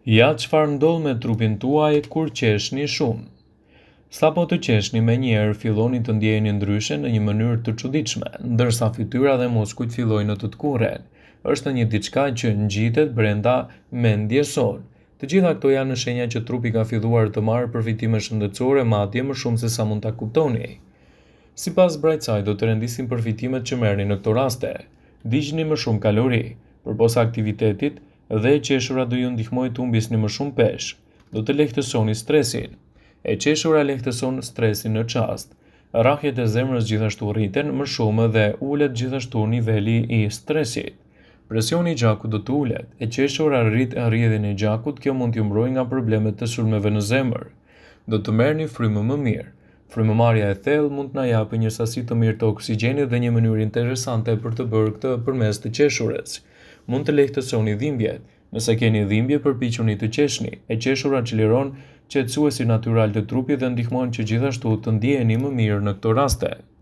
Ja çfarë ndodh me trupin tuaj kur qeshni shumë. Sapo të qeshni menjëherë filloni të ndjeheni ndryshe në një mënyrë të çuditshme, ndërsa fytyra dhe muskujt fillojnë të tkurren. Është një diçka që ngjitet brenda mendjes sonë. Të gjitha këto janë shenja që trupi ka filluar të marrë përfitime shëndetësore madje më shumë se sa mund ta kuptoni. Sipas Brightside do të rendisin përfitimet që merrni në këto raste. Digjni më shumë kalori, përposa aktivitetit dhe qeshura do ju ndihmojë të humbisni më shumë peshë. Do të lehtësoni stresin. E qeshura lehtëson stresin në çast. Rrahjet e zemrës gjithashtu rriten më shumë dhe ulet gjithashtu niveli i stresit. Presioni i gjakut do të ulet. E qeshura rrit rrjedhjen e gjakut, kjo mund t'ju mbrojë nga problemet të sulmeve në zemër. Do të merrni frymë më mirë. Frymëmarrja e thellë mund t'na japë një sasi të mirë të oksigjenit dhe një mënyrë interesante për të bërë këtë përmes të qeshurës. Mund të lehtësoni dhimbjet. Nëse keni dhimbje, përpiquni të qeshni. E qeshura çliron qetësuesin natyral të trupit dhe ndihmon që gjithashtu të ndjeheni më mirë në këto raste.